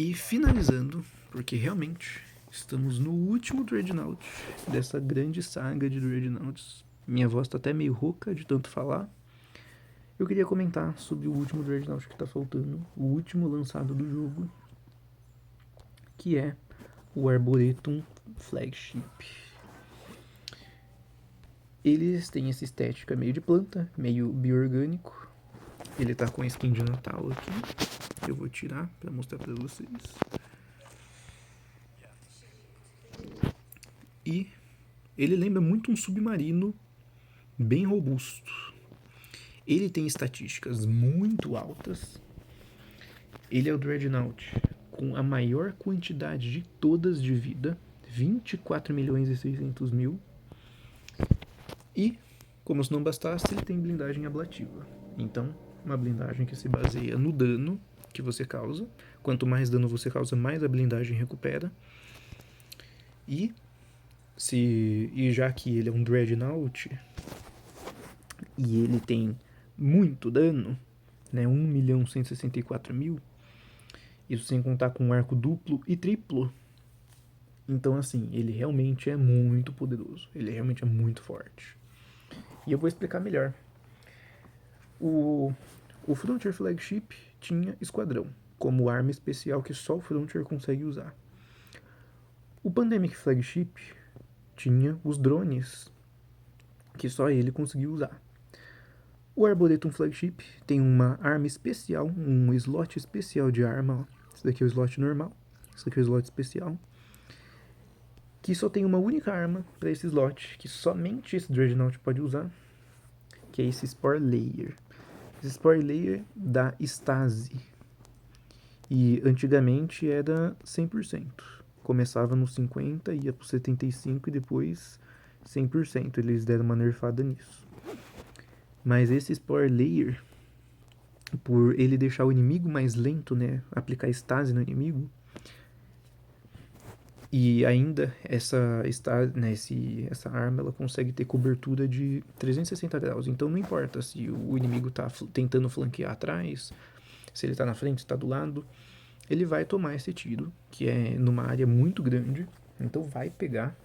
E finalizando, porque realmente estamos no último Dreadnought dessa grande saga de Dreadnoughts. Minha voz tá até meio rouca de tanto falar. Eu queria comentar sobre o último Dreadnought que tá faltando, o último lançado do jogo, que é o Arboretum Flagship. Eles têm essa estética meio de planta, meio bioorgânico. Ele tá com a skin de Natal aqui. Eu vou tirar pra mostrar pra vocês. E ele lembra muito um submarino bem robusto. Ele tem estatísticas muito altas. Ele é o Dreadnought com a maior quantidade de todas de vida, 24 milhões e 600 mil. E, como se não bastasse, ele tem blindagem ablativa. Então, uma blindagem que se baseia no dano que você causa. Quanto mais dano você causa, mais a blindagem recupera. E já que ele é um Dreadnought e ele tem muito dano, né, 1.164.000, isso sem contar com um arco duplo e triplo. Então, assim, ele realmente é muito poderoso. Ele realmente é muito forte. E eu vou explicar melhor. O Frontier Flagship tinha esquadrão, como arma especial que só o Frontier consegue usar. O Pandemic Flagship tinha os drones, que só ele conseguiu usar. O Arboretum Flagship tem uma arma especial, um slot especial de arma. Esse daqui é o slot normal, esse daqui é o slot especial. Que só tem uma única arma para esse slot, que somente esse Dreadnought pode usar, que é esse Spore Layer. Esse Spore Layer dá Stasi. E antigamente era 100%. Começava no 50%, ia pro 75% e depois 100%. Eles deram uma nerfada nisso. Mas esse Spore Layer, por ele deixar o inimigo mais lento, né, aplicar Stasi no inimigo, e ainda essa arma ela consegue ter cobertura de 360 graus. Então não importa se o inimigo está tentando flanquear atrás, se ele está na frente, se está do lado, ele vai tomar esse tiro, que é numa área muito grande, então vai pegar.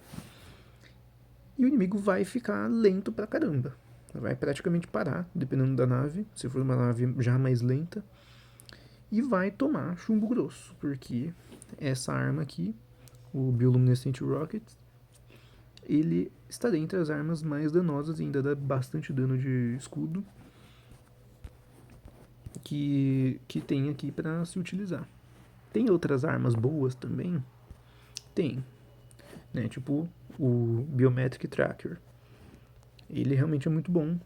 E o inimigo vai ficar lento pra caramba. Vai praticamente parar, dependendo da nave, se for uma nave já mais lenta. E vai tomar chumbo grosso, porque essa arma aqui, o Bioluminescent Rocket, ele está dentre as armas mais danosas e ainda dá bastante dano de escudo que tem aqui para se utilizar. Tem outras armas boas também? Tem, né? Tipo o Biometric Tracker. Ele realmente é muito bom,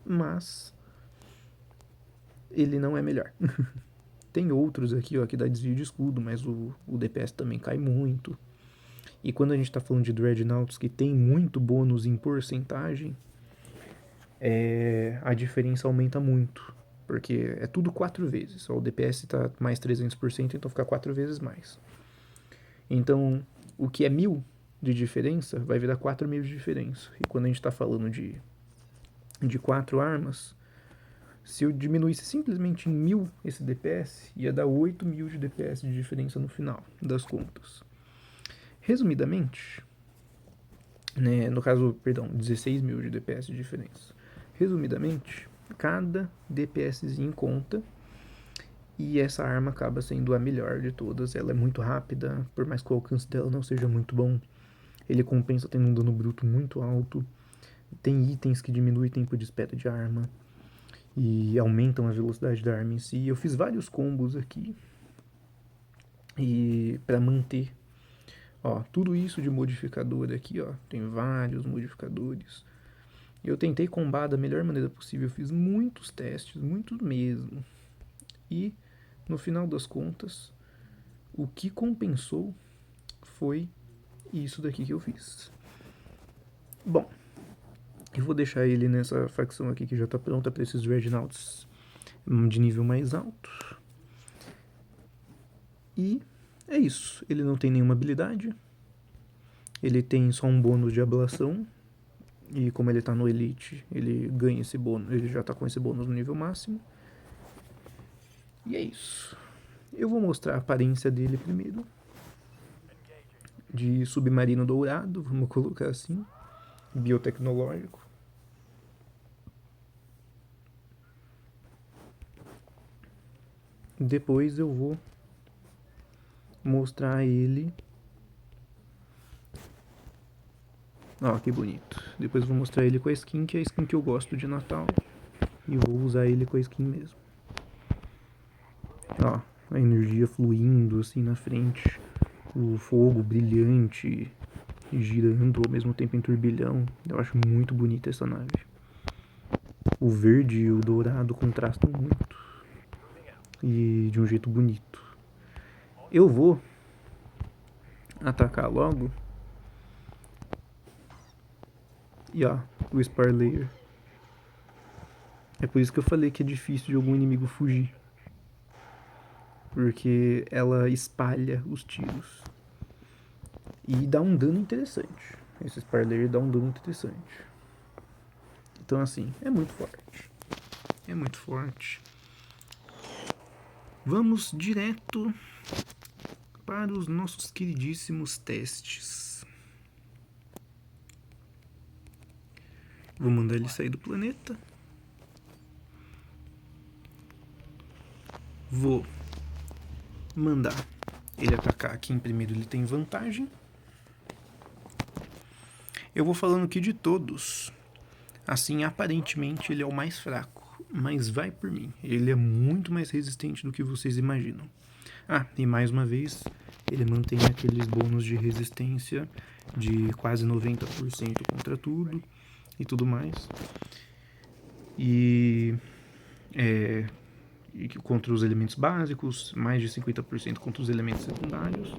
mas ele não é melhor. Tem outros aqui, ó, que dá desvio de escudo, mas o DPS também cai muito. E quando a gente tá falando de Dreadnoughts que tem muito bônus em porcentagem, a diferença aumenta muito. Porque é tudo 4 vezes. Ó, o DPS tá mais 300%, então fica 4 vezes mais. Então, o que é 1.000 de diferença vai virar 4.000 de diferença. E quando a gente tá falando de 4 armas, se eu diminuísse simplesmente em 1.000 esse DPS, ia dar 8.000 de DPS de diferença no final das contas. Resumidamente, né, no caso, perdão, 16.000 de DPS de diferença. Resumidamente, cada DPSzinho conta e essa arma acaba sendo a melhor de todas. Ela é muito rápida, por mais que o alcance dela não seja muito bom. Ele compensa tendo um dano bruto muito alto. Tem itens que diminuem o tempo de espera de arma e aumentam a velocidade da arma em si. Eu fiz vários combos aqui e para manter, ó, tudo isso de modificador aqui, ó, tem vários modificadores. Eu tentei combar da melhor maneira possível, eu fiz muitos testes, muitos mesmo. E no final das contas, o que compensou foi isso daqui que eu fiz. Bom, eu vou deixar ele nessa facção aqui que já tá pronta para esses Dreadnoughts de nível mais alto. E é isso. Ele não tem nenhuma habilidade. Ele tem só um bônus de ablação. E como ele tá no Elite, ele ganha esse bônus. Ele já tá com esse bônus no nível máximo. E é isso. Eu vou mostrar a aparência dele primeiro. De submarino dourado, vamos colocar assim. Biotecnológico. Depois eu vou mostrar ele. Ó, que bonito. Depois eu vou mostrar ele com a skin, que é a skin que eu gosto de Natal. E vou usar ele com a skin mesmo. Ó, a energia fluindo assim na frente. O fogo brilhante e girando ao mesmo tempo em turbilhão. Eu acho muito bonita essa nave. O verde e o dourado contrastam muito. E de um jeito bonito. Eu vou atacar logo. E ó, o Spar Layer. É por isso que eu falei que é difícil de algum inimigo fugir. Porque ela espalha os tiros. E dá um dano interessante. Esse Spar Layer dá um dano interessante. Então assim, é muito forte. É muito forte. Vamos direto para os nossos queridíssimos testes. Vou mandar ele sair do planeta. Vou mandar ele atacar aqui em primeiro, ele tem vantagem. Eu vou falando aqui de todos. Assim, aparentemente ele é o mais fraco, mas vai por mim. Ele é muito mais resistente do que vocês imaginam. Ah, e mais uma vez, ele mantém aqueles bônus de resistência de quase 90% contra tudo e tudo mais. E contra os elementos básicos, mais de 50% contra os elementos secundários.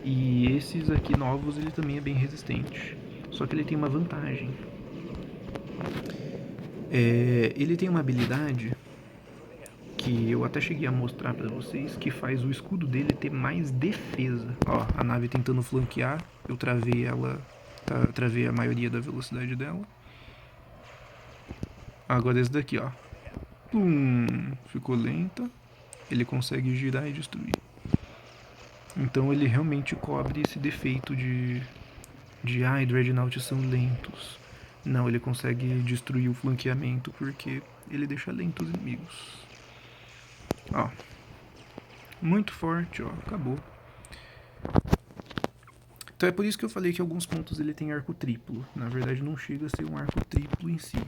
E esses aqui novos ele também é bem resistente. Só que ele tem uma vantagem. Ele tem uma habilidade que eu até cheguei a mostrar pra vocês, que faz o escudo dele ter mais defesa. Ó, a nave tentando flanquear, eu travei ela, travei a maioria da velocidade dela. Agora esse daqui, ó. Ficou lenta. Ele consegue girar e destruir. Então ele realmente cobre esse defeito de Dreadnought são lentos. Não, ele consegue destruir o flanqueamento porque ele deixa lento os inimigos. Ó, muito forte, ó, acabou. Então é por isso que eu falei que alguns pontos ele tem arco triplo. Na verdade não chega a ser um arco triplo em si.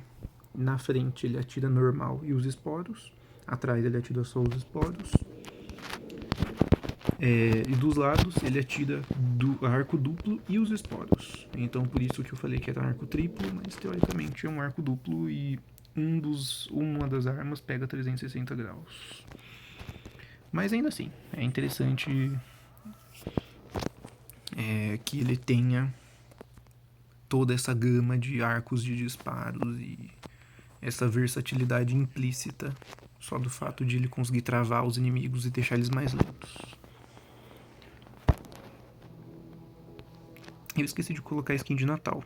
Na frente ele atira normal e os esporos. Atrás ele atira só os esporos. E dos lados ele atira arco duplo e os esporos. Então por isso que eu falei que era um arco triplo, mas teoricamente é um arco duplo e uma das armas pega 360 graus. Mas ainda assim, é interessante que ele tenha toda essa gama de arcos de disparos e essa versatilidade implícita só do fato de ele conseguir travar os inimigos e deixar eles mais lentos. Eu esqueci de colocar a skin de Natal.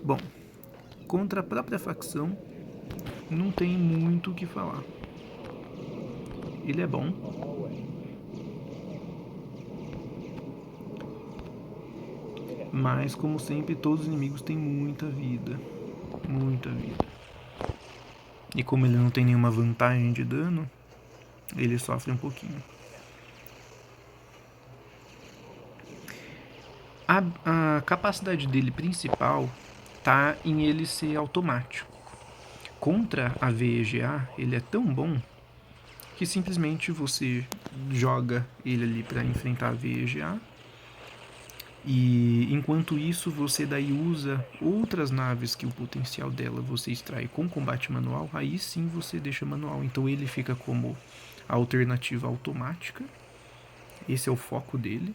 Bom, contra a própria facção não tem muito o que falar. Ele é bom. Mas, como sempre, todos os inimigos têm muita vida. Muita vida. E como ele não tem nenhuma vantagem de dano, ele sofre um pouquinho. A capacidade dele principal tá em ele ser automático. Contra a VEGA, ele é tão bom que simplesmente você joga ele ali para enfrentar a VEGA. E enquanto isso, você daí usa outras naves que o potencial dela você extrai com combate manual, aí sim você deixa manual. Então ele fica como a alternativa automática. Esse é o foco dele.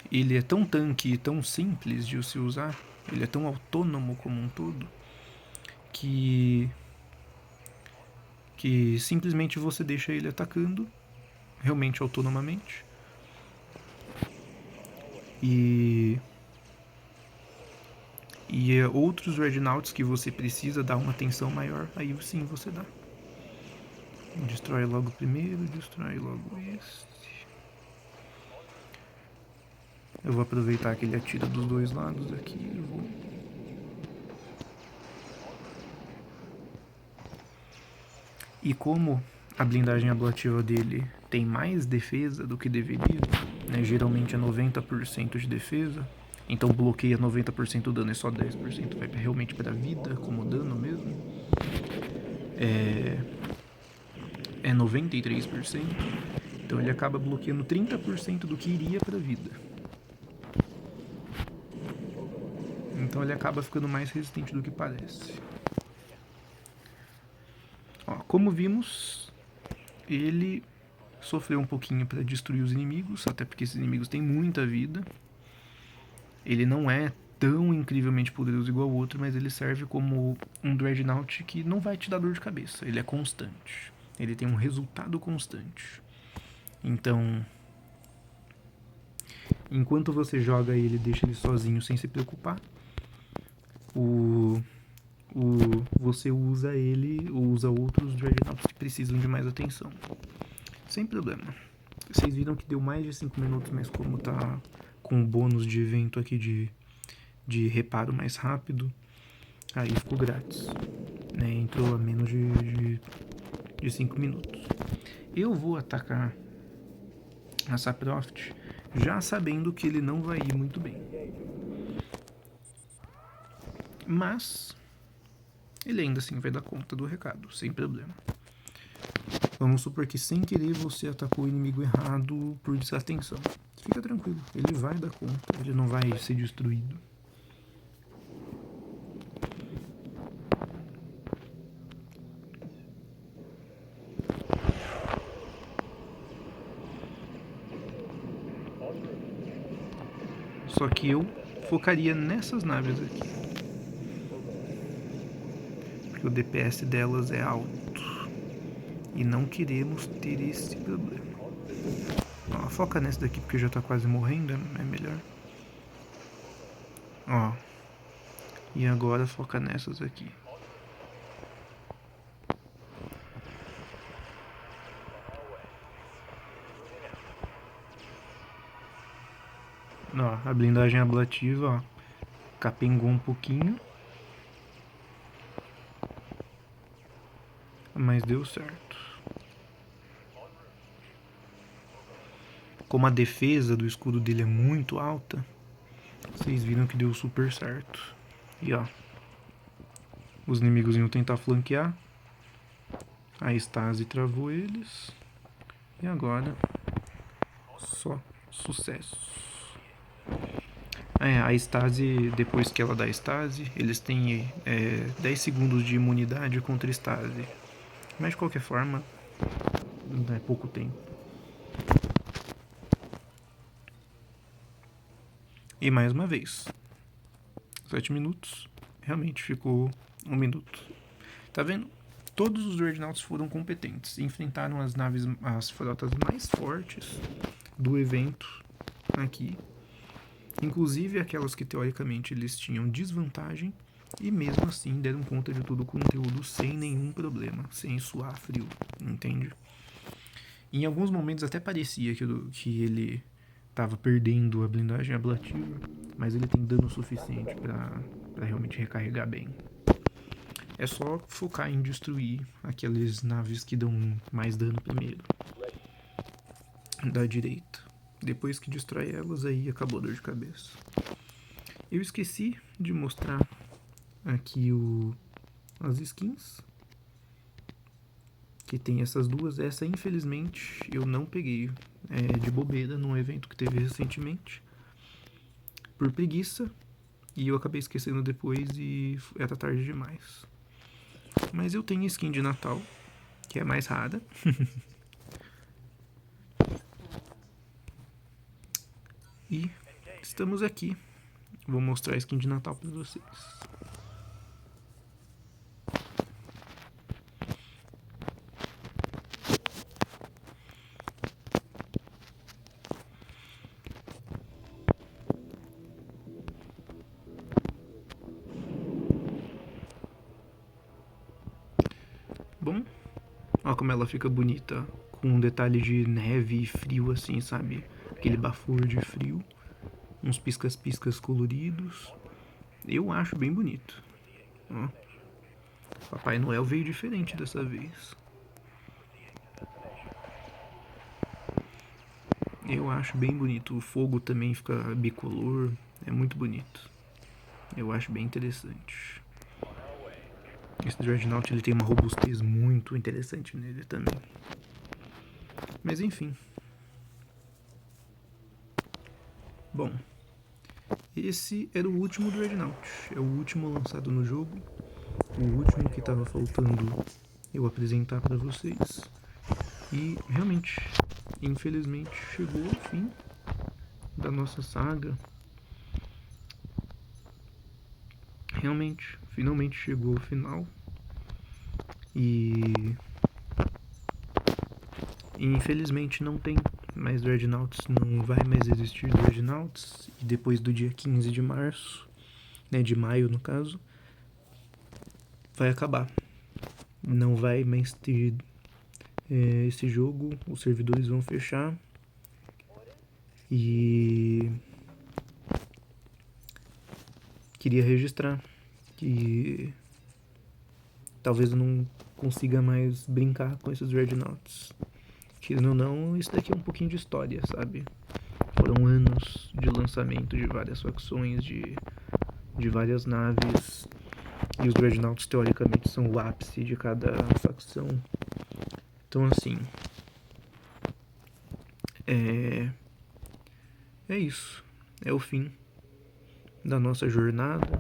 Ele é tão tanque e tão simples de se usar, ele é tão autônomo como um todo, que simplesmente você deixa ele atacando realmente autonomamente. E E outros Dreadnoughts que você precisa dar uma atenção maior, aí sim você dá. Destrói logo o primeiro, destrói logo este. Eu vou aproveitar que ele atira dos dois lados aqui e vou... E como a blindagem ablativa dele tem mais defesa do que deveria, né? Geralmente é 90% de defesa, então bloqueia 90% do dano e só 10% vai realmente para a vida, como dano mesmo. É 93%, então ele acaba bloqueando 30% do que iria para a vida. Então ele acaba ficando mais resistente do que parece. Ó, como vimos, ele sofreu um pouquinho para destruir os inimigos, até porque esses inimigos têm muita vida. Ele não é tão incrivelmente poderoso igual o outro, mas ele serve como um Dreadnought que não vai te dar dor de cabeça. Ele é constante. Ele tem um resultado constante. Então, enquanto você joga ele, deixa ele sozinho sem se preocupar, você usa ele, ou usa outros Dreadnoughts que precisam de mais atenção. Sem problema. Vocês viram que deu mais de 5 minutos, mas como tá com o bônus de evento aqui de reparo mais rápido, aí ficou grátis. Né? Entrou a menos de 5 minutos. Eu vou atacar a Saproft já sabendo que ele não vai ir muito bem. Mas ele ainda assim vai dar conta do recado, sem problema. Vamos supor que sem querer você atacou o inimigo errado por desatenção. Fica tranquilo, ele vai dar conta, ele não vai ser destruído. Só que eu focaria nessas naves aqui. Porque o DPS delas é alto. E não queremos ter esse problema. Ó, foca nessa daqui porque já tá quase morrendo, é melhor. Ó. E agora foca nessas aqui. Ó, a blindagem ablativa, ó, capengou um pouquinho, mas deu certo. Como a defesa do escudo dele é muito alta, vocês viram que deu super certo. E ó, os inimigos iam tentar flanquear, a Stasi travou eles, e agora só sucesso. A Stasi, depois que ela dá Stasi, eles têm 10 segundos de imunidade contra Stasi. Mas de qualquer forma, é pouco tempo. E mais uma vez, 7 minutos, realmente ficou 1 minuto. Tá vendo? Todos os Dreadnoughts foram competentes, enfrentaram as naves, as frotas mais fortes do evento aqui. Inclusive aquelas que teoricamente eles tinham desvantagem, e mesmo assim deram conta de todo o conteúdo sem nenhum problema, sem suar frio, entende? Em alguns momentos até parecia que ele estava perdendo a blindagem ablativa, mas ele tem dano suficiente para realmente recarregar bem. É só focar em destruir aquelas naves que dão mais dano primeiro. Da direita. Depois que destrói elas, aí acabou a dor de cabeça. Eu esqueci de mostrar aqui as skins. Que tem essas duas. Essa, infelizmente, eu não peguei de bobeira num evento que teve recentemente. Por preguiça. E eu acabei esquecendo depois e era tarde demais. Mas eu tenho skin de Natal, que é mais rara. E estamos aqui. Vou mostrar a skin de Natal para vocês. bom? Olha como ela fica bonita, com um detalhe de neve e frio assim, sabe? Aquele bafur de frio, uns piscas-piscas coloridos. Eu acho bem bonito. Ó, Papai Noel veio diferente dessa vez. Eu acho bem bonito. O fogo também fica bicolor, é muito bonito. Eu acho bem interessante. Esse Dreadnought ele tem uma robustez muito interessante nele também. Mas enfim. Bom, esse era o último Dreadnought. É o último lançado no jogo. O último que estava faltando eu apresentar para vocês. E realmente, infelizmente, chegou ao fim da nossa saga. Realmente, finalmente chegou ao final. E infelizmente não tem mais Dreadnoughts, não vai mais existir Dreadnoughts. E depois do dia 15 de março, né, de maio no caso, vai acabar. Não vai mais ter esse jogo, os servidores vão fechar. E queria registrar que talvez eu não consiga mais brincar com esses Dreadnoughts. Querendo ou não, isso daqui é um pouquinho de história, sabe? Foram anos de lançamento de várias facções, de várias naves. E os Dreadnoughts, teoricamente, são o ápice de cada facção. Então, assim... É isso. É o fim da nossa jornada.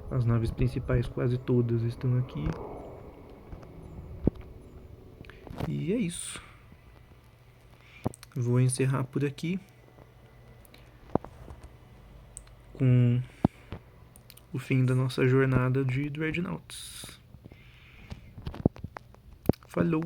As naves principais, quase todas, estão aqui. E é isso. Vou encerrar por aqui com o fim da nossa jornada de Dreadnoughts. Falou!